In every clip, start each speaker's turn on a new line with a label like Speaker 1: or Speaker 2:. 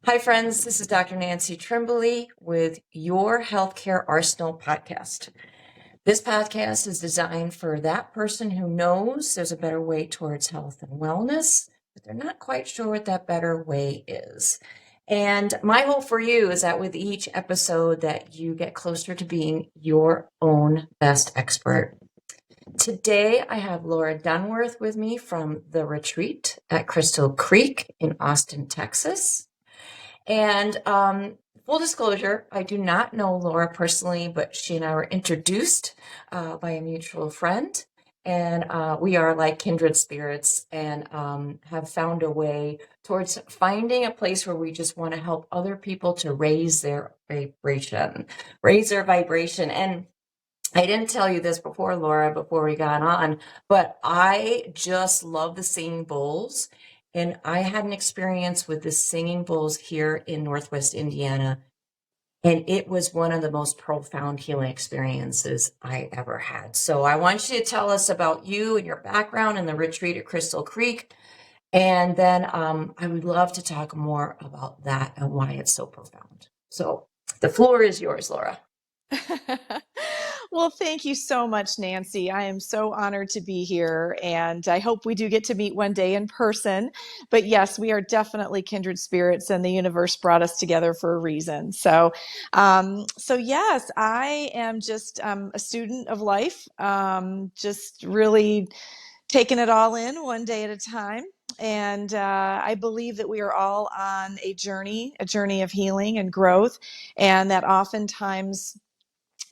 Speaker 1: Hi, friends. This is Dr. Nancy Trimbley with your Healthcare Arsenal podcast. This podcast is designed for that person who knows there's a better way towards health and wellness, but they're not quite sure what that better way is. And my hope for you is that with each episode that you get closer to being your own best expert. Today, I have Laura Dunworth with me from the retreat at Crystal Creek in Austin, Texas. And full disclosure, I do not know Laura personally, but she and I were introduced by a mutual friend. And we are like kindred spirits and have found a way towards finding a place where we just want to help other people to raise their vibration, And I didn't tell you this before, Laura, before we got on, but I just love the singing bowls. And I had an experience with the singing bowls here in Northwest Indiana. And it was one of the most profound healing experiences I ever had. So I want you to tell us about you and your background and the retreat at Crystal Creek. And then I would love to talk more about that and why it's so profound. So the floor is yours, Laura.
Speaker 2: Well, thank you so much, Nancy. I am so honored to be here, and I hope we do get to meet one day in person. But yes, we are definitely kindred spirits, and the universe brought us together for a reason. So yes, I am just a student of life, just really taking it all in one day at a time. And I believe that we are all on a journey of healing and growth, and that oftentimes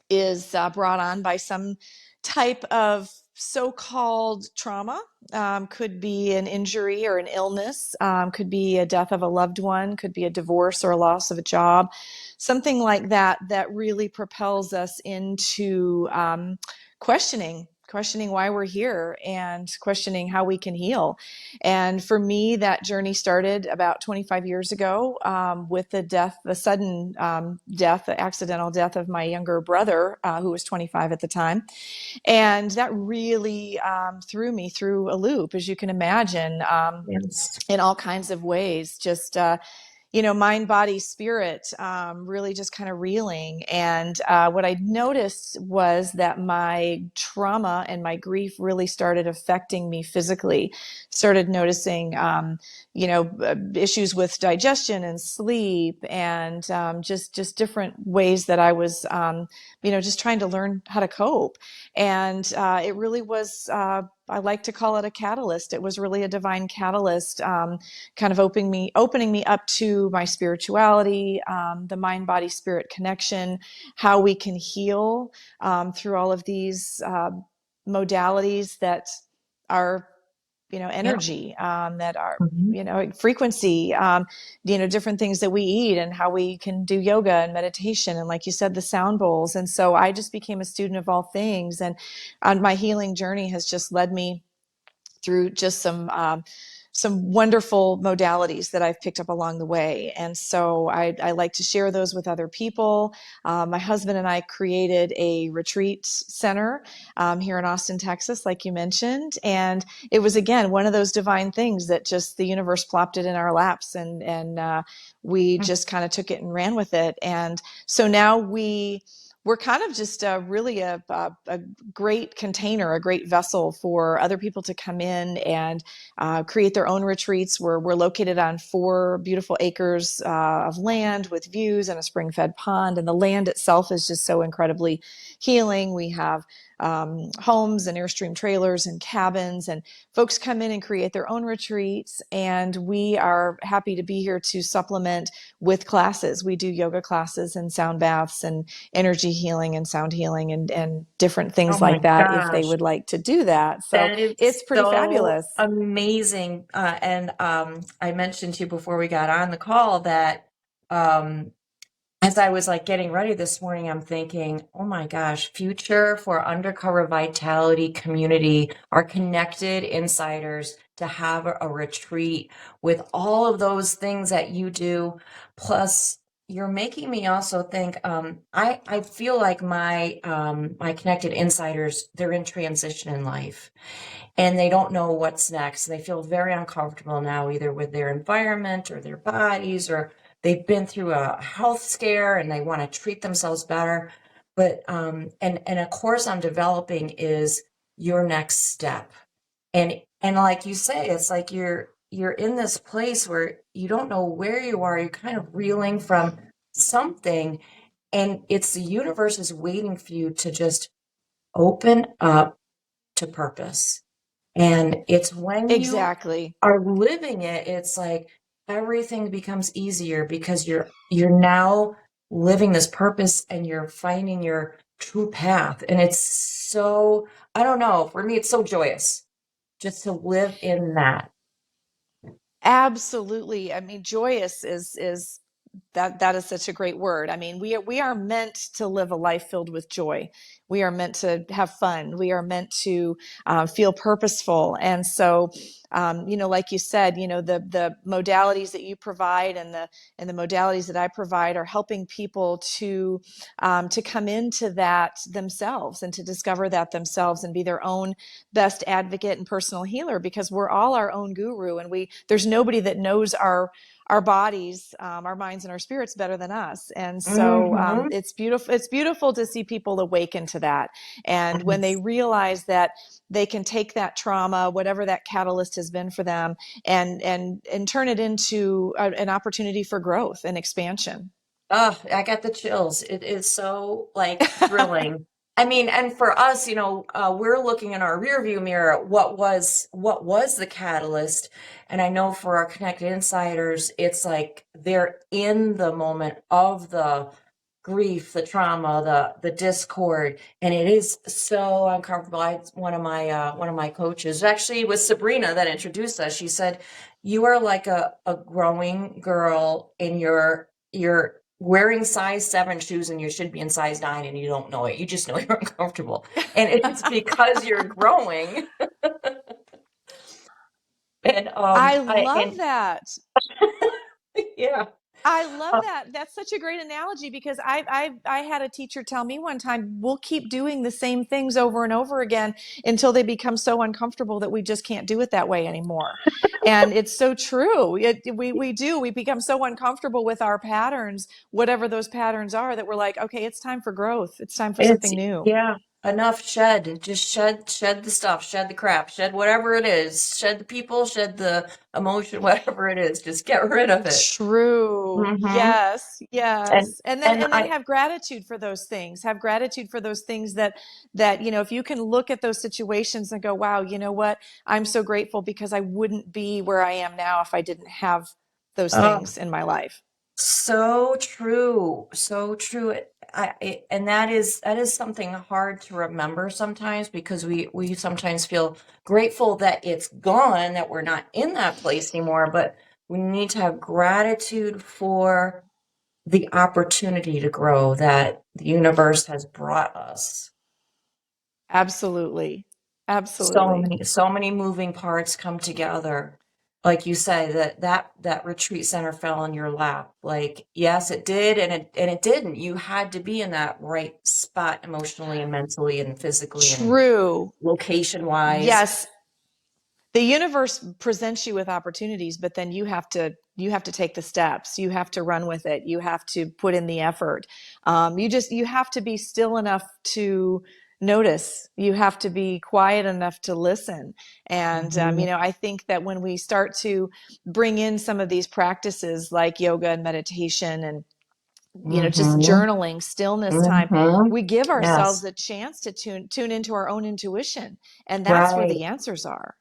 Speaker 2: is brought on by some type of so-called trauma. Could be an injury or an illness, could be a death of a loved one, could be a divorce or a loss of a job, something like that, that really propels us into questioning why we're here and questioning how we can heal. And for me, that journey started about 25 years ago with the sudden death, the accidental death of my younger brother, who was 25 at the time. And that really threw me through a loop, as you can imagine,
Speaker 1: Yes.
Speaker 2: in all kinds of ways. Just mind, body, spirit, really just kind of reeling. And what I noticed was that my trauma and my grief really started affecting me physically. Started noticing, issues with digestion and sleep, and just different ways that I was, just trying to learn how to cope. And it really was. I like to call it a catalyst. It was really a divine catalyst, kind of opening me up to my spirituality, the mind, body, spirit connection, how we can heal through all of these modalities that are,
Speaker 1: Yeah.
Speaker 2: energy, that are,
Speaker 1: Mhm.
Speaker 2: frequency, different things that we eat, and how we can do yoga and meditation, and like you said, the sound bowls. And so I just became a student of all things, and on my healing journey has just led me through just some wonderful modalities that I've picked up along the way. And so I like to share those with other people. My husband and I created a retreat center here in Austin, Texas, like you mentioned. And it was, again, one of those divine things that just the universe plopped it in our laps, and we just kind of took it and ran with it. And so now we're kind of just really a great container, a great vessel for other people to come in and create their own retreats. We're located on 4 beautiful acres of land with views and a spring-fed pond, and the land itself is just so incredibly healing. We have homes and Airstream trailers and cabins, and folks come in and create their own retreats, and we are happy to be here to supplement with classes. We do yoga classes and sound baths and energy healing and sound healing, and different
Speaker 1: Oh
Speaker 2: things
Speaker 1: my
Speaker 2: like that if they
Speaker 1: gosh.
Speaker 2: would like to do that. So
Speaker 1: That is
Speaker 2: it's pretty
Speaker 1: so
Speaker 2: fabulous.
Speaker 1: amazing. And I mentioned to you before we got on the call that um, as I was like getting ready this morning, I'm thinking, oh my gosh, future for Undercover Vitality community, our connected insiders to have a retreat with all of those things that you do. Plus, you're making me also think, I feel like my connected insiders, they're in transition in life and they don't know what's next. They feel very uncomfortable now, either with their environment or their bodies or they've been through a health scare and they want to treat themselves better. But and a course I'm developing is your next step. And like you say, it's like you're in this place where you don't know where you are. You're kind of reeling from something, and it's the universe is waiting for you to just open up to purpose. And it's when you
Speaker 2: Exactly.
Speaker 1: are living it, it's like everything becomes easier because you're now living this purpose and you're finding your true path. And it's so, I don't know, for me, it's so joyous just to live in that.
Speaker 2: Absolutely. I mean, joyous is that is such a great word. I mean, we are meant to live a life filled with joy. We are meant to have fun. We are meant to feel purposeful. And so, like you said, the modalities that you provide and the modalities that I provide are helping people to come into that themselves and to discover that themselves and be their own best advocate and personal healer, because we're all our own guru, and there's nobody that knows our bodies, our minds, and our spirits better than us. And so
Speaker 1: Mm-hmm.
Speaker 2: it's beautiful. It's beautiful to see people awaken to that, and when they realize that they can take that trauma, whatever that catalyst has been for them, and turn it into an opportunity for growth and expansion.
Speaker 1: Oh, I got the chills. It is so like thrilling. I mean, and for us, we're looking in our rearview mirror at what was the catalyst. And I know for our connected insiders, it's like they're in the moment of the grief, the trauma, the discord, and it is so uncomfortable. One of my coaches, actually it was Sabrina that introduced us. She said, "You are like a growing girl and you're wearing size 7 shoes and you should be in size 9 and you don't know it. You just know you're uncomfortable. And it's because you're growing." And
Speaker 2: I
Speaker 1: I
Speaker 2: love
Speaker 1: and
Speaker 2: that.
Speaker 1: yeah.
Speaker 2: I love
Speaker 1: Uh,
Speaker 2: that. That's such a great analogy, because I had a teacher tell me one time, we'll keep doing the same things over and over again until they become so uncomfortable that we just can't do it that way anymore. And it's so true. We become so uncomfortable with our patterns, whatever those patterns are, that we're like, okay, it's time for growth. It's time for
Speaker 1: it's
Speaker 2: something new.
Speaker 1: yeah, enough shed. Just shed the stuff, shed the crap, shed whatever it is, shed the people, shed the emotion, whatever it is. Just get rid of it.
Speaker 2: True.
Speaker 1: Hmm.
Speaker 2: Yes.
Speaker 1: And
Speaker 2: Yes. And then
Speaker 1: and
Speaker 2: and then
Speaker 1: I
Speaker 2: have gratitude for those things. Have gratitude for those things that if you can look at those situations and go, wow, you know what? I'm so grateful, because I wouldn't be where I am now if I didn't have those
Speaker 1: oh,
Speaker 2: things in my life.
Speaker 1: so true, so true. And that is something hard to remember sometimes because we sometimes feel grateful that it's gone, that we're not in that place anymore, but we need to have gratitude for the opportunity to grow that the universe has brought us.
Speaker 2: Absolutely.
Speaker 1: So
Speaker 2: Absolutely.
Speaker 1: many, so many moving parts come together. Like you say, that retreat center fell in your lap. Like, yes, it did, and it didn't. You had to be in that right spot emotionally and mentally and physically and
Speaker 2: True.
Speaker 1: location wise.
Speaker 2: Yes. The universe presents you with opportunities, but then you have to take the steps. You have to run with it. You have to put in the effort. You have to be still enough to notice. You have to be quiet enough to listen. And
Speaker 1: Hmm.
Speaker 2: I think that when we start to bring in some of these practices like yoga and meditation, and just
Speaker 1: Hmm.
Speaker 2: journaling, stillness time,
Speaker 1: Hmm.
Speaker 2: we give ourselves
Speaker 1: Yes.
Speaker 2: a chance to tune into our own intuition, and that's where
Speaker 1: Right.
Speaker 2: the answers are.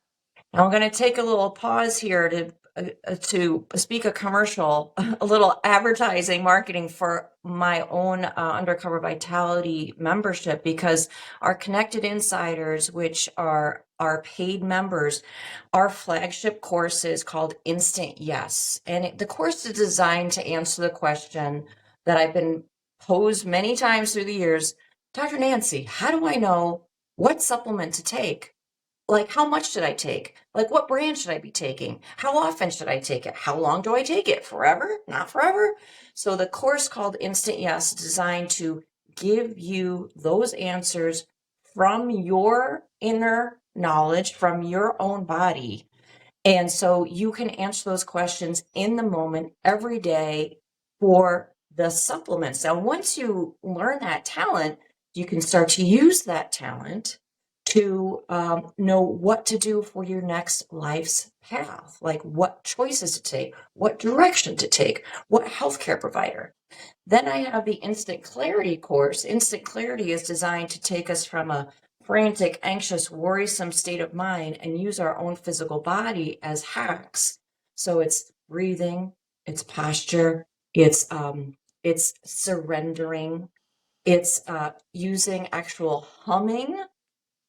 Speaker 1: I'm going to take a little pause here to speak a commercial, a little advertising marketing for my own Undercover Vitality membership, because our Connected Insiders, which are our paid members, our flagship course is called Instant Yes. And the course is designed to answer the question that I've been posed many times through the years. Dr. Nancy, how do I know what supplement to take? Like, how much should I take? Like, what brand should I be taking? How often should I take it? How long do I take it? Forever? Not forever? So the course called Instant Yes is designed to give you those answers from your inner knowledge, from your own body. And so you can answer those questions in the moment every day for the supplements. Now, once you learn that talent, you can start to use that talent to know what to do for your next life's path, like what choices to take, what direction to take, what healthcare provider. Then I have the Instant Clarity course. Instant Clarity is designed to take us from a frantic, anxious, worrisome state of mind and use our own physical body as hacks. So it's breathing, it's posture, it's surrendering, it's using actual humming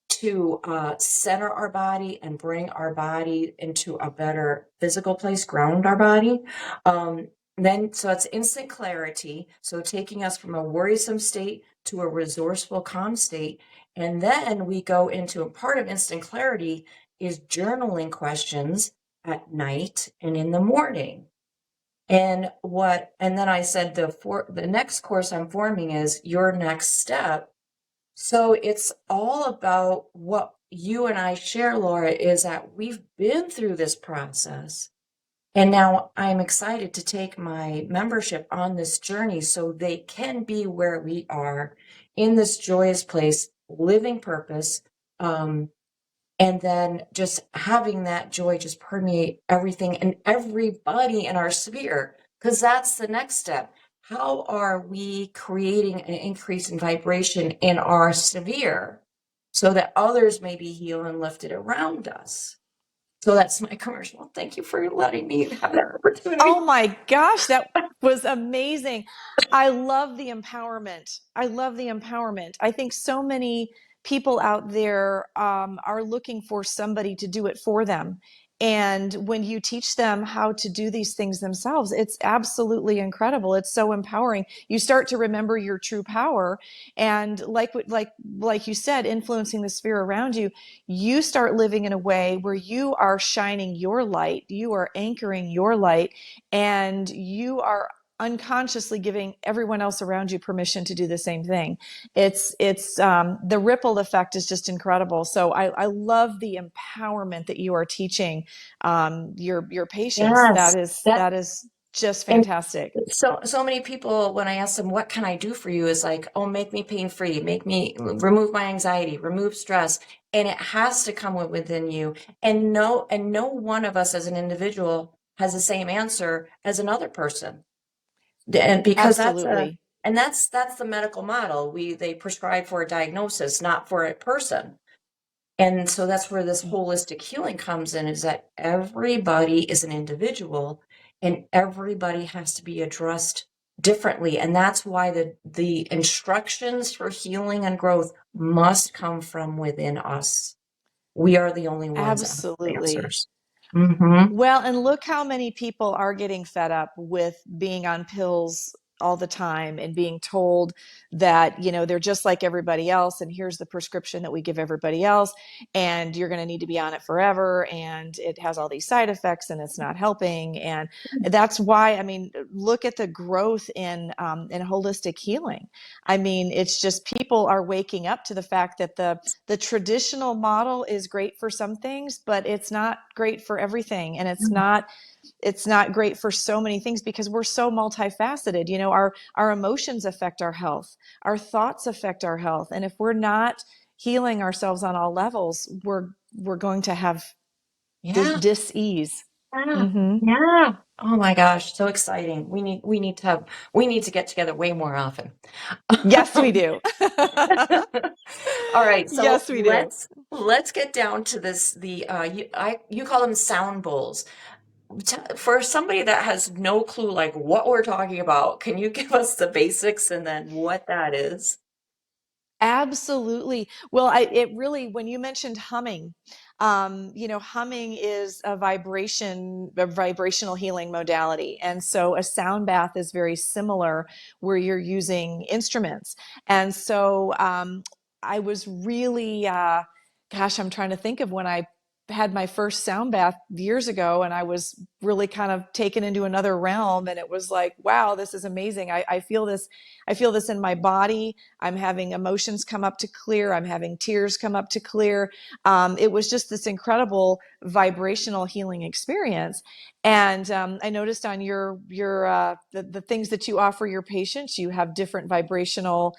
Speaker 1: to center our body and bring our body into a better physical place, ground our body. So it's instant clarity. So taking us from a worrisome state to a resourceful, calm state. And then we go into a part of instant clarity is journaling questions at night and in the morning. And then I said the next course I'm forming is your next step. So it's all about what you and I share, Laura, is that we've been through this process. And now I'm excited to take my membership on this journey so they can be where we are in this joyous place, living purpose, and then just having that joy just permeate everything and everybody in our sphere, because that's the next step. How are we creating an increase in vibration in our sphere so that others may be healed and lifted around us? So that's my commercial. Thank you for letting me have that opportunity.
Speaker 2: Oh my gosh, that was amazing. I love the empowerment. I love the empowerment. I think so many people out there are looking for somebody to do it for them. And when you teach them how to do these things themselves, it's absolutely incredible. It's so empowering. You start to remember your true power, and like you said, influencing the sphere around you, you start living in a way where you are shining your light, you are anchoring your light, and you are unconsciously giving everyone else around you permission to do the same thing. It's the ripple effect is just incredible. So I love the empowerment that you are teaching your patients.
Speaker 1: Yes,
Speaker 2: That is just
Speaker 1: and
Speaker 2: fantastic.
Speaker 1: so many people, when I ask them, what can I do for you, is like, oh, make me pain free, make me remove my anxiety, remove stress. And it has to come within you. And no one of us as an individual has the same answer as another person. And because
Speaker 2: Absolutely.
Speaker 1: that's the medical model. They prescribe for a diagnosis, not for a person. And so that's where this holistic healing comes in, is that everybody is an individual and everybody has to be addressed differently. And that's why the instructions for healing and growth must come from within us. We are the only ones that have the
Speaker 2: Absolutely.
Speaker 1: answers. Mm-hmm.
Speaker 2: Well, and look how many people are getting fed up with being on pills all the time and being told that, they're just like everybody else. And here's the prescription that we give everybody else. And you're going to need to be on it forever. And it has all these side effects and it's not helping. And that's why, I mean, look at the growth in holistic healing. I mean, it's just people are waking up to the fact that the traditional model is great for some things, but it's not great for everything. And it's not great for so many things because we're so multifaceted. Our emotions affect our health, our thoughts affect our health. And if we're not healing ourselves on all levels, we're going to have
Speaker 1: Yeah.
Speaker 2: dis-ease.
Speaker 1: Yeah.
Speaker 2: Mm-hmm.
Speaker 1: Yeah. Oh my gosh, so exciting. We need to get together way more often.
Speaker 2: Yes, we do.
Speaker 1: All right, so
Speaker 2: Yes, we do.
Speaker 1: let's get down to this. You call them sound bowls. For somebody that has no clue like what we're talking about, can you give us the basics and then what that is?
Speaker 2: Absolutely. Well, it really, when you mentioned humming, humming is a vibrational healing modality. And so a sound bath is very similar where you're using instruments. And so I was really, gosh, I'm trying to think of when I had my first sound bath years ago and I was really kind of taken into another realm. And it was like, wow, this is amazing. I feel this in my body. I'm having emotions come up to clear. I'm having tears come up to clear. It was just this incredible vibrational healing experience. And I noticed on the things that you offer your patients, you have different vibrational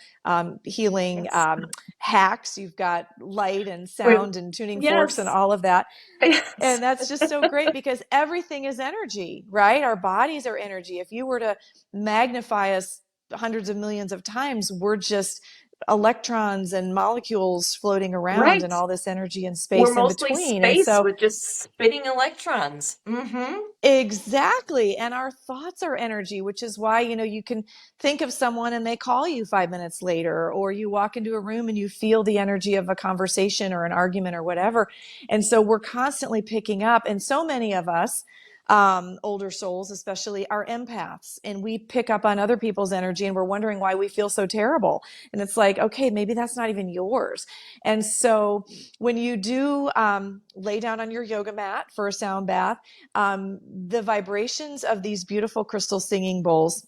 Speaker 2: healing
Speaker 1: Yes.
Speaker 2: hacks. You've got light and
Speaker 1: With
Speaker 2: sound and tuning forks and
Speaker 1: yes.
Speaker 2: all of that.
Speaker 1: Yes.
Speaker 2: And that's just so great because everything is energy, right? Our bodies are energy. If you were to magnify us hundreds of millions of times, we're just electrons and molecules floating around
Speaker 1: Right.
Speaker 2: and all this energy and
Speaker 1: We're
Speaker 2: space in
Speaker 1: mostly
Speaker 2: between. And
Speaker 1: space
Speaker 2: so
Speaker 1: with just spinning electrons. Mm-hmm.
Speaker 2: exactly. And our thoughts are energy, which is why, you can think of someone and they call you 5 minutes later, or you walk into a room and you feel the energy of a conversation or an argument or whatever. And so we're constantly picking up. And so many of us, older souls especially, are empaths, and we pick up on other people's energy and we're wondering why we feel so terrible. And it's like, okay, maybe that's not even yours. And so when you do lay down on your yoga mat for a sound bath, the vibrations of these beautiful crystal singing bowls,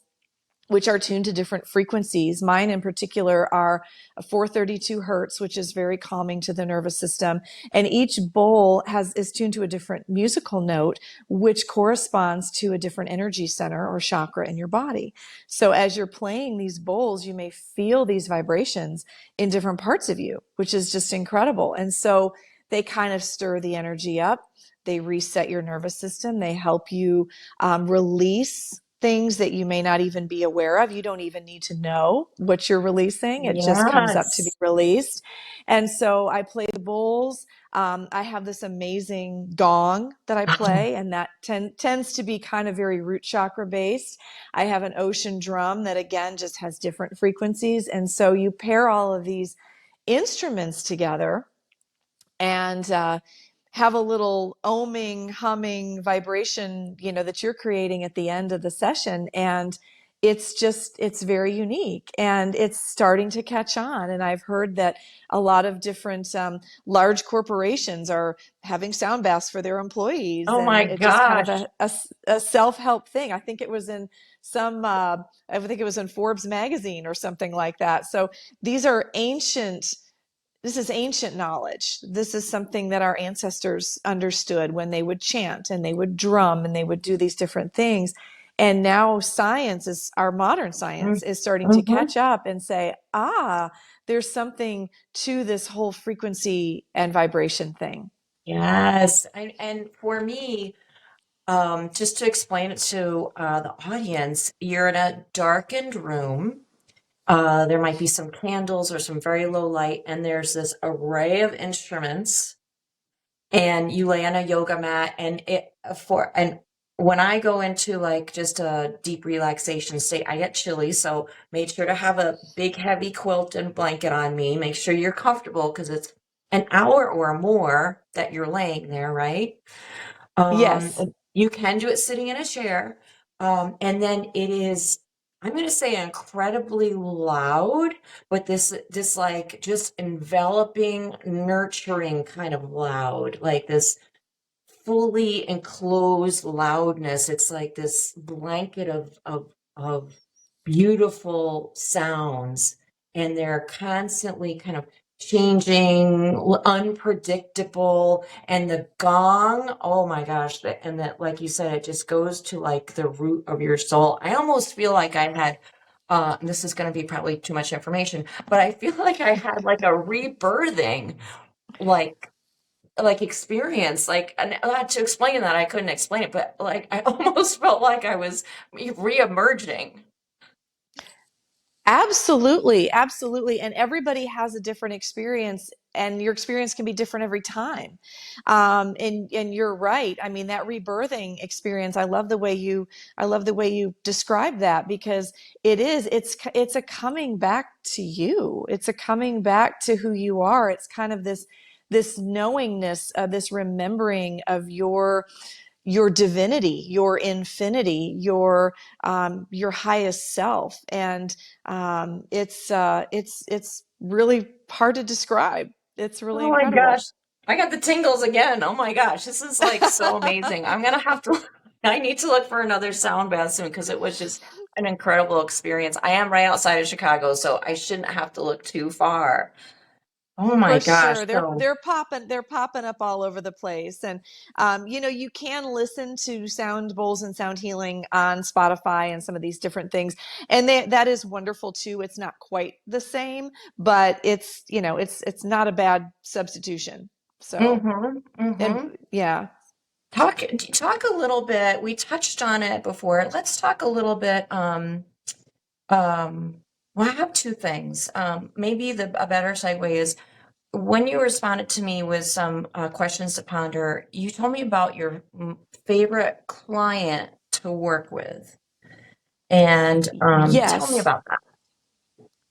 Speaker 2: which are tuned to different frequencies. Mine in particular are 432 hertz, which is very calming to the nervous system. And each bowl is tuned to a different musical note, which corresponds to a different energy center or chakra in your body. So as you're playing these bowls, you may feel these vibrations in different parts of you, which is just incredible. And so they kind of stir the energy up. They reset your nervous system. They help you release things that you may not even be aware of. You don't even need to know what you're releasing. It just comes up to be
Speaker 1: Yes.
Speaker 2: released. And so I play the bowls. I have this amazing gong that I play, and that tends to be kind of very root chakra based. I have an ocean drum that, again, just has different frequencies. And so you pair all of these instruments together and have a little oming, humming vibration, that you're creating at the end of the session. And it's very unique and it's starting to catch on. And I've heard that a lot of different large corporations are having sound baths for their employees.
Speaker 1: Oh my
Speaker 2: And it's just kind of
Speaker 1: gosh.
Speaker 2: a self-help thing. I think it was in I think it was in Forbes magazine or something like that. So these are ancient this is ancient knowledge. This is something that our ancestors understood when they would chant and they would drum and they would do these different things. And now our modern science is starting to
Speaker 1: Mm-hmm.
Speaker 2: catch up and say, there's something to this whole frequency and vibration thing.
Speaker 1: Yes. And for me, just to explain it to the audience, you're in a darkened room. There might be some candles or some very low light, and there's this array of instruments, and you lay on a yoga mat, and when I go into like just a deep relaxation state, I get chilly, so make sure to have a big heavy quilt and blanket on me. Make sure you're comfortable because it's an hour or more that you're laying there, right?
Speaker 2: Yes,
Speaker 1: You can do it sitting in a chair. And then it is, I'm going to say incredibly loud, but this like just enveloping, nurturing kind of loud, like this fully enclosed loudness. It's like this blanket of beautiful sounds, and they're constantly kind of changing, unpredictable. And the gong, oh my gosh, and that, like you said, it just goes to like the root of your soul. I almost feel like I had. This is going to be probably too much information, but I feel like I had like a rebirthing, like experience, like, and to explain that I couldn't explain it, but like I almost felt like I was re-emerging.
Speaker 2: absolutely, absolutely. And everybody has a different experience, and your experience can be different every time. And you're right. I mean, that rebirthing experience, I love the way you describe that, because it's a coming back to you. It's a coming back to who you are. It's kind of this knowingness, this remembering of your divinity, your infinity, your highest self. And it's really hard to describe. It's really
Speaker 1: Oh my gosh,
Speaker 2: incredible.
Speaker 1: I got the tingles again. Oh my gosh, this is like so amazing. I'm gonna have to. I need to look for another sound bath soon because it was just an incredible experience. I am right outside of Chicago, so I shouldn't have to look too far. Oh my
Speaker 2: For
Speaker 1: gosh.
Speaker 2: sure.
Speaker 1: So,
Speaker 2: They're popping up all over the place. And you can listen to sound bowls and sound healing on Spotify and some of these different things. And that is wonderful too. It's not quite the same, but it's not a bad substitution. So, and
Speaker 1: mm-hmm.
Speaker 2: yeah.
Speaker 1: Talk a little bit. We touched on it before. Let's talk a little bit. Well, I have two things. Maybe a better segue is when you responded to me with some questions to ponder, you told me about your favorite client to work with. And tell me
Speaker 2: Yes.
Speaker 1: about that.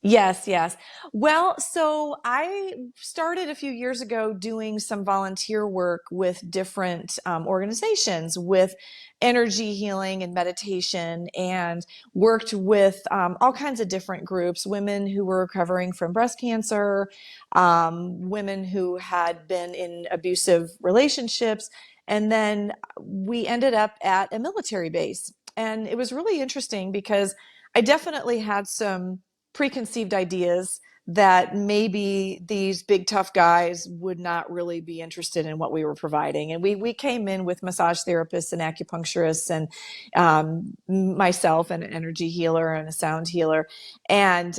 Speaker 2: Yes, yes. Well, so I started a few years ago doing some volunteer work with different organizations with energy healing and meditation, and worked with all kinds of different groups, women who were recovering from breast cancer, women who had been in abusive relationships. And then we ended up at a military base. And it was really interesting because I definitely had some preconceived ideas that maybe these big tough guys would not really be interested in what we were providing. And we came in with massage therapists and acupuncturists, and myself, and an energy healer and a sound healer. And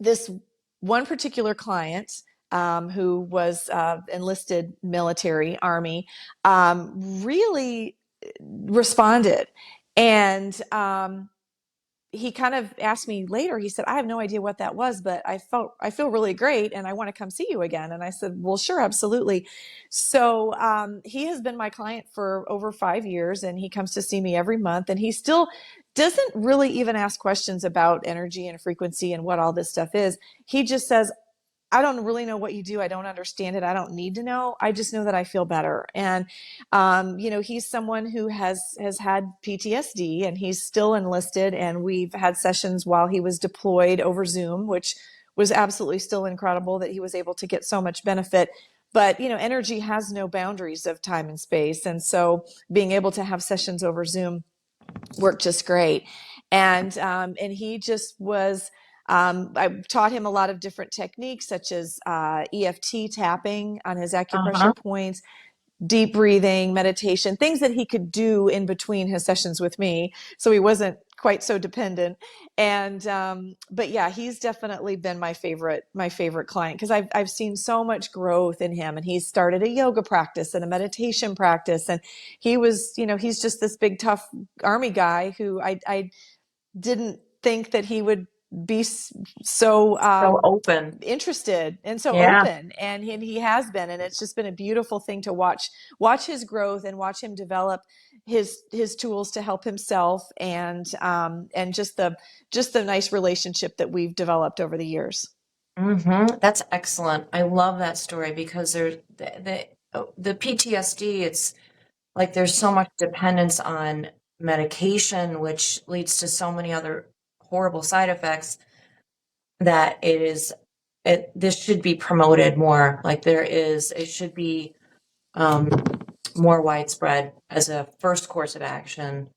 Speaker 2: this one particular client, who was enlisted military, Army, really responded. And he kind of asked me later, he said, I have no idea what that was, but I feel really great and I want to come see you again. And I said, well, sure, absolutely. So he has been my client for over 5 years, and he comes to see me every month, and he still doesn't really even ask questions about energy and frequency and what all this stuff is. He just says, I don't really know what you do. I don't understand it. I don't need to know. I just know that I feel better. And he's someone who has had PTSD, and he's still enlisted. And we've had sessions while he was deployed over Zoom, which was absolutely still incredible that he was able to get so much benefit. But energy has no boundaries of time and space, and so being able to have sessions over Zoom worked just great. And he just was. I taught him a lot of different techniques, such as EFT tapping on his
Speaker 1: Uh-huh.
Speaker 2: acupressure points, deep breathing, meditation, things that he could do in between his sessions with me, so he wasn't quite so dependent. And but yeah, he's definitely been my favorite client, because I've seen so much growth in him. And he's started a yoga practice and a meditation practice, and he's just this big tough Army guy who I didn't think that he would be so
Speaker 1: So open.
Speaker 2: interested and so
Speaker 1: Yeah.
Speaker 2: open, and he has been. And it's just been a beautiful thing to watch his growth and watch him develop his tools to help himself, and just the nice relationship that we've developed over the years.
Speaker 1: That's excellent. I love that story because there's the PTSD, it's like there's so much dependence on medication, which leads to so many other horrible side effects that this should be promoted more. Like it should be um, more widespread as a first course of action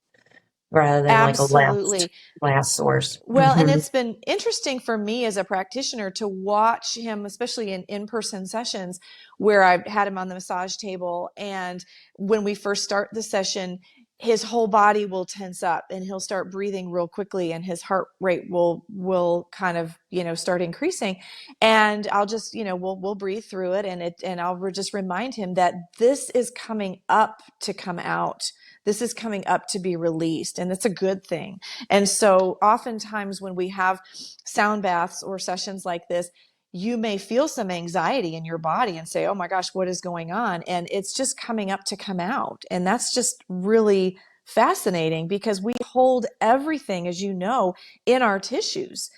Speaker 1: rather than like a
Speaker 2: Absolutely.
Speaker 1: last source.
Speaker 2: Well, and it's been interesting for me as a practitioner to watch him, especially in in-person sessions where I've had him on the massage table. And when we first start the session, his whole body will tense up, and he'll start breathing real quickly, and his heart rate will kind of, start increasing. And I'll just, we'll breathe through it, and I'll just remind him that this is coming up to come out. This is coming up to be released, and it's a good thing. And so oftentimes when we have sound baths or sessions like this, you may feel some anxiety in your body and say, oh my gosh, what is going on? And it's just coming up to come out. And that's just really fascinating, because we hold everything, as you know, in our tissues.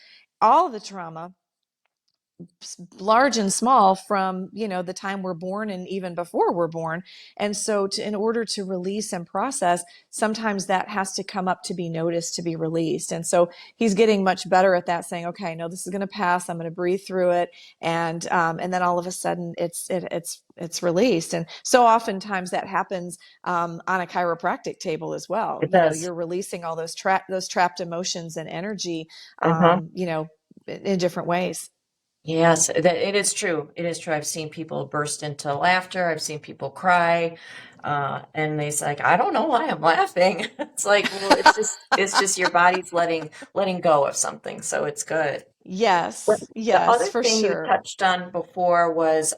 Speaker 2: All the trauma large and small from, the time we're born and even before we're born. And so in order to release and process, sometimes that has to come up to be noticed, to be released. And so he's getting much better at that, saying, okay, no, this is going to pass. I'm going to breathe through it. And then all of a sudden it's released. And so oftentimes that happens on a chiropractic table as well.
Speaker 1: It does.
Speaker 2: You're releasing all those trapped emotions and energy,
Speaker 1: Uh-huh.
Speaker 2: in different ways.
Speaker 1: Yes, it is true. It is true. I've seen people burst into laughter. I've seen people cry. And they's like, I don't know why I'm laughing. It's like, well, it's just your body's letting go of something. So it's good. But
Speaker 2: Yes,
Speaker 1: the
Speaker 2: yes,
Speaker 1: other
Speaker 2: for
Speaker 1: thing you
Speaker 2: sure.
Speaker 1: touched on before was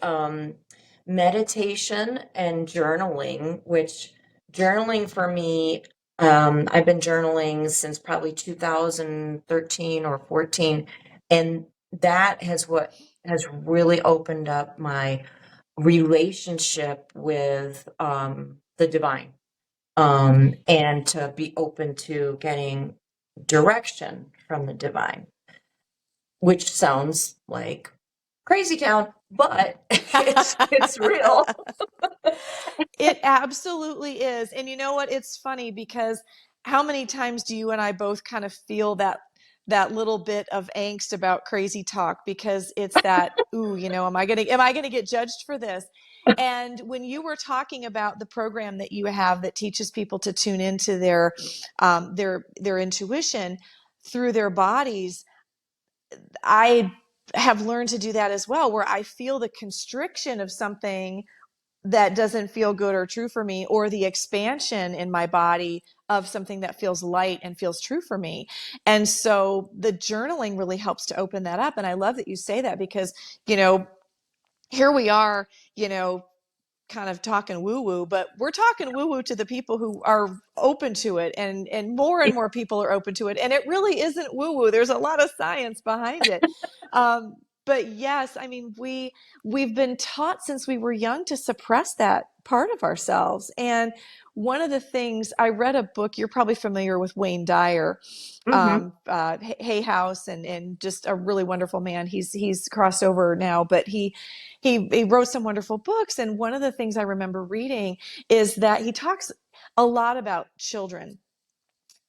Speaker 1: meditation and journaling, which journaling for me, I've been journaling since probably 2013 or 14, and that has what has really opened up my relationship with the divine, and to be open to getting direction from the divine, which sounds like crazy town, but it's real.
Speaker 2: It absolutely is. And you know what? It's funny because how many times do you and I both kind of feel that little bit of angst about crazy talk because it's that, ooh, am I gonna get judged for this? And when you were talking about the program that you have that teaches people to tune into their intuition through their bodies, I have learned to do that as well, where I feel the constriction of something that doesn't feel good or true for me, or the expansion in my body of something that feels light and feels true for me. And so the journaling really helps to open that up. And I love that you say that because, you know, here we are, you know, kind of talking woo woo, but we're talking woo woo to the people who are open to it, and more people are open to it. And it really isn't woo woo. There's a lot of science behind it. Um, but yes, I mean, we've been taught since we were young to suppress that part of ourselves. And one of the things I read a book, you're probably familiar with Wayne Dyer,
Speaker 1: Hmm.
Speaker 2: Hay House, and just a really wonderful man. He's crossed over now, but he wrote some wonderful books. And one of the things I remember reading is that he talks a lot about children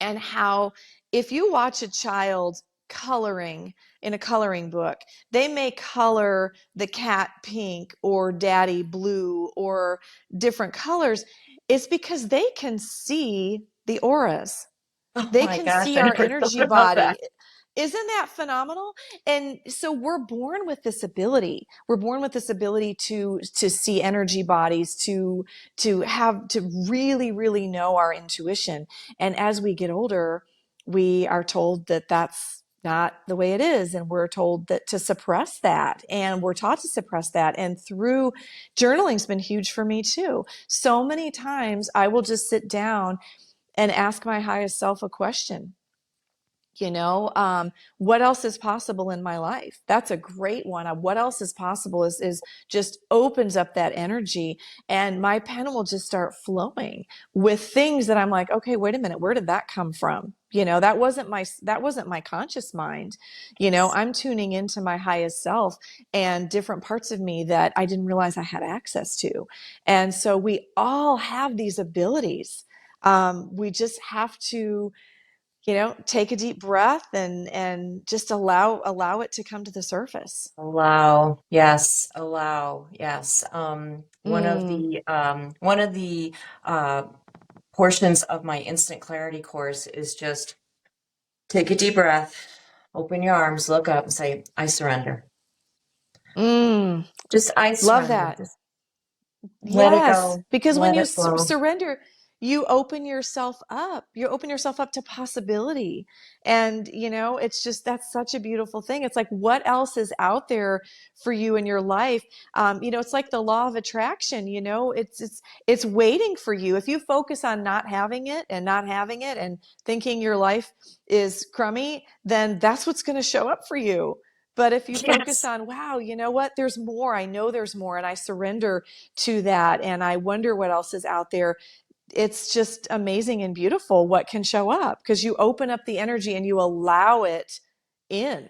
Speaker 2: and how if you watch a child coloring in a coloring book, they may color the cat pink or daddy blue or different colors. It's because they can see the auras,
Speaker 1: Oh
Speaker 2: they
Speaker 1: my
Speaker 2: can
Speaker 1: gosh,
Speaker 2: see
Speaker 1: I
Speaker 2: our
Speaker 1: never thought
Speaker 2: energy
Speaker 1: about that.
Speaker 2: body. Isn't that phenomenal? And so we're born with this ability. We're born with this ability to see energy bodies, to really, really know our intuition. And as we get older, we are told that that's not the way it is. And we're told that to suppress that. And we're taught to suppress that. And through journaling's been huge for me too. So many times I will just sit down and ask my highest self a question. What else is possible in my life? That's a great one. What else is possible is just opens up that energy, and my pen will just start flowing with things that I'm like, okay, wait a minute, where did that come from? That wasn't my conscious mind. I'm tuning into my highest self and different parts of me that I didn't realize I had access to. And so we all have these abilities. We just have to take a deep breath and just allow it to come to the surface.
Speaker 1: Allow, yes, allow, yes.
Speaker 2: Mm,
Speaker 1: One of the uh, portions of my instant clarity course is just take a deep breath, open your arms, look up, and say, "I surrender."
Speaker 2: mm,
Speaker 1: Just I
Speaker 2: love
Speaker 1: surrender.
Speaker 2: that.
Speaker 1: Just let it
Speaker 2: Yes,
Speaker 1: go,
Speaker 2: because when
Speaker 1: let
Speaker 2: you
Speaker 1: it flow.
Speaker 2: surrender, you open yourself up. You open yourself up to possibility. And, it's just, that's such a beautiful thing. It's like, what else is out there for you in your life? It's like the law of attraction, it's waiting for you. If you focus on not having it and not having it and thinking your life is crummy, then that's what's going to show up for you. But if you focus
Speaker 1: Yes.
Speaker 2: on, wow, you know what? There's more. I know there's more. And I surrender to that, and I wonder what else is out there. It's just amazing and beautiful what can show up because you open up the energy and you allow it in.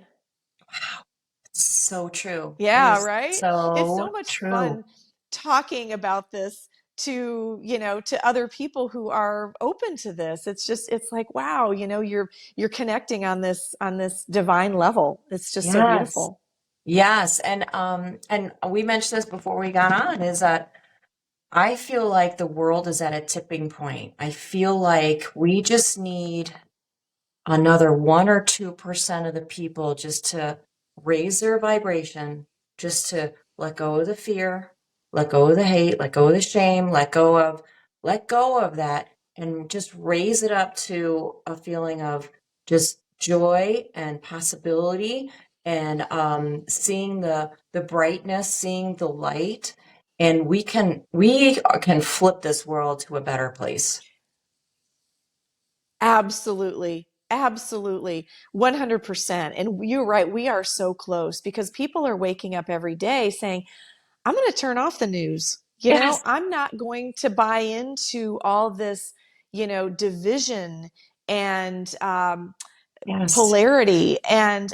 Speaker 1: so true. It
Speaker 2: Yeah,
Speaker 1: is
Speaker 2: right? It's so
Speaker 1: so
Speaker 2: much
Speaker 1: true.
Speaker 2: fun talking about this to, to other people who are open to this. It's like, wow, you're connecting on this divine level. It's just so
Speaker 1: Yes.
Speaker 2: beautiful.
Speaker 1: Yes. And we mentioned this before we got on, is that I feel like the world is at a tipping point. I feel like we just need another 1 or 2% of the people just to raise their vibration, just to let go of the fear, let go of the hate, let go of the shame, let go of that and just raise it up to a feeling of just joy and possibility and seeing the brightness, seeing the light, and we can flip this world to a better place.
Speaker 2: Absolutely. Absolutely. 100%. And you're right. We are so close because people are waking up every day saying, I'm going to turn off the news.
Speaker 1: Yes,
Speaker 2: I'm not going to buy into all this, division and
Speaker 1: yes,
Speaker 2: polarity. And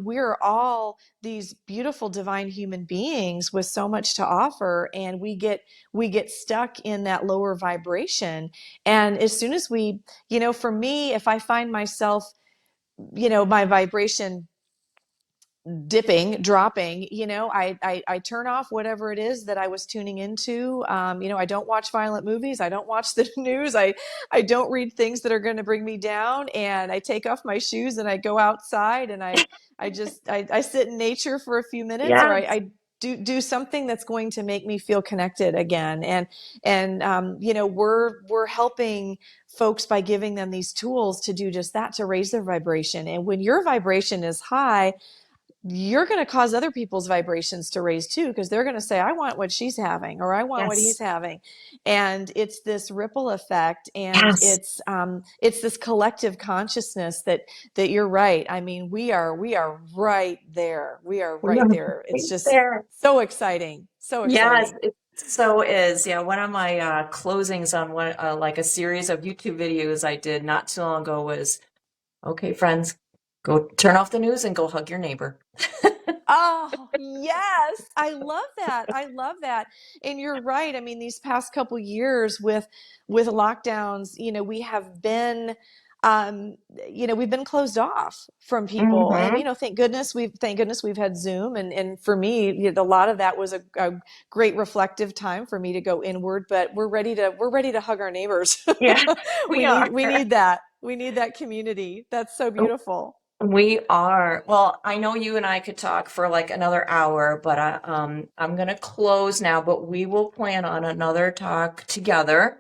Speaker 2: we're all these beautiful divine human beings with so much to offer, and we get stuck in that lower vibration. And as soon as we, for me, if I find myself, my vibration dropping, I turn off whatever it is that I was tuning into. I don't watch violent movies. I don't watch the news. I don't read things that are going to bring me down. And I take off my shoes and I go outside and I sit in nature for a few minutes, or
Speaker 1: yes.
Speaker 2: I do something that's going to make me feel connected again. And we're helping folks by giving them these tools to do just that, to raise their vibration. And when your vibration is high, you're going to cause other people's vibrations to raise too, because they're going to say, I want what she's having, or I want what he's
Speaker 1: Yes.
Speaker 2: having. And it's this ripple effect, and
Speaker 1: Yes.
Speaker 2: it's this collective consciousness that you're right. I mean, we are right there. We are
Speaker 1: We
Speaker 2: right
Speaker 1: are
Speaker 2: there. It's
Speaker 1: right
Speaker 2: just
Speaker 1: there.
Speaker 2: so exciting. So
Speaker 1: Yes,
Speaker 2: exciting.
Speaker 1: it so is. Yeah, one of my closings on one like a series of YouTube videos I did not too long ago was, okay, friends, go turn off the news and go hug your neighbor.
Speaker 2: Oh, yes. I love that. I love that. And you're right. I mean, these past couple years with lockdowns, we have been um we've been closed off from people. And
Speaker 1: Mm-hmm.
Speaker 2: thank goodness we've had Zoom, and for me, a lot of that was a great reflective time for me to go inward, but we're ready to hug our neighbors.
Speaker 1: Yeah, we are.
Speaker 2: We need that. We need that community. That's so beautiful.
Speaker 1: We are. Well, I know you and I could talk for like another hour, but I'm gonna close now, but we will plan on another talk together.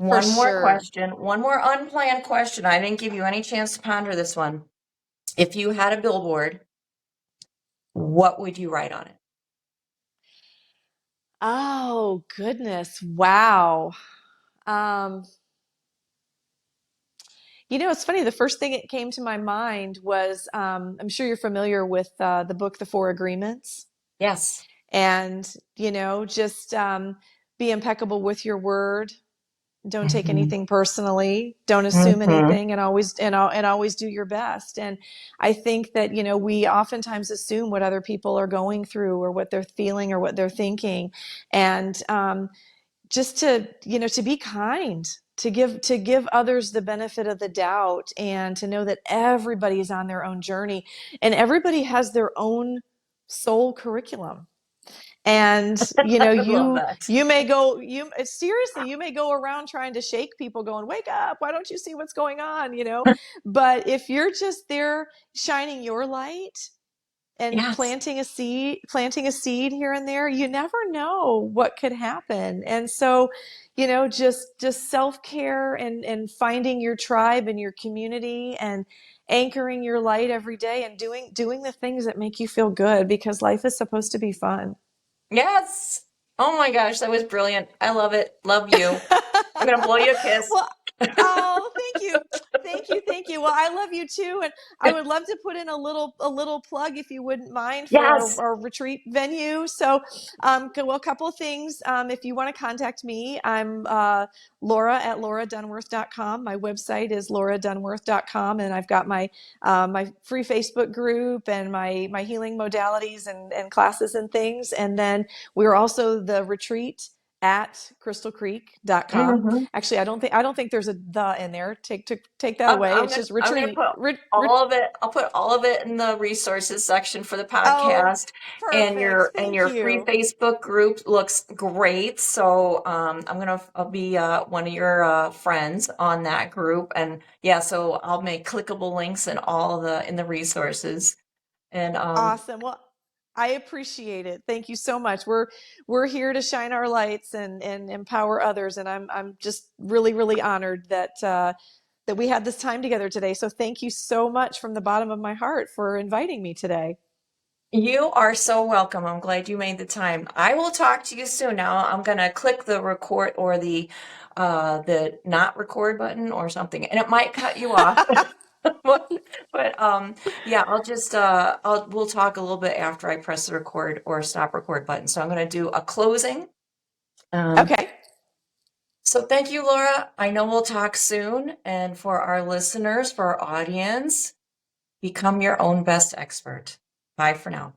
Speaker 2: For
Speaker 1: One more
Speaker 2: sure.
Speaker 1: question, one more unplanned question. I didn't give you any chance to ponder this one. If you had a billboard, what would you write on it?
Speaker 2: Oh, goodness. Wow. Um, it's funny. The first thing that came to my mind was, I'm sure you're familiar with the book, The Four Agreements.
Speaker 1: Yes.
Speaker 2: And, just be impeccable with your word. Don't take
Speaker 1: Hmm.
Speaker 2: anything personally. Don't assume
Speaker 1: Hmm.
Speaker 2: anything, and always do your best. And I think that, we oftentimes assume what other people are going through, or what they're feeling, or what they're thinking. And just to be kind, to give others the benefit of the doubt, and to know that everybody is on their own journey, and everybody has their own soul curriculum. And
Speaker 1: I love that.
Speaker 2: you may go you seriously, you may go around trying to shake people, going, wake up, why don't you see what's going on? But if you're just there shining your light and
Speaker 1: Yes.
Speaker 2: planting a seed here and there, you never know what could happen. And so, just self-care, and finding your tribe and your community, and anchoring your light every day, and doing the things that make you feel good, because life is supposed to be fun.
Speaker 1: Yes. Oh my gosh, that was brilliant. I love it. Love you. I'm gonna blow you a kiss.
Speaker 2: Well, oh, thank you. thank you. Well, I love you too, and I would love to put in a little plug if you wouldn't mind for
Speaker 1: Yes.
Speaker 2: our retreat venue. So, well, a couple of things. If you want to contact me, I'm Laura at lauradunworth.com. My website is lauradunworth.com, and I've got my free Facebook group and my healing modalities and classes and things. And then we're also the retreat at crystalcreek.com.
Speaker 1: Mhm.
Speaker 2: Actually, I don't think there's a the in there. Take that away. It's just
Speaker 1: I'm gonna
Speaker 2: retreat.
Speaker 1: put all of it. I'll put all of it in the resources section for the
Speaker 2: Oh,
Speaker 1: podcast,
Speaker 2: perfect.
Speaker 1: and
Speaker 2: Thank
Speaker 1: your free
Speaker 2: you.
Speaker 1: Facebook group looks great. So I'll be one of your friends on that group, and yeah, so I'll make clickable links in all the resources. And
Speaker 2: Awesome. Well, I appreciate it. Thank you so much. We're here to shine our lights and empower others, and I'm just really honored that we had this time together today. So thank you so much from the bottom of my heart for inviting me today.
Speaker 1: you are so welcome. I'm glad you made the time. I will talk to you soon. Now I'm gonna click the record or the not record button or something, and it might cut you off. But, yeah, we'll talk a little bit after I press the record or stop record button. So I'm gonna do a closing. Um,
Speaker 2: Okay.
Speaker 1: so thank you, Laura. I know we'll talk soon. And for our listeners, for our audience, become your own best expert. Bye for now.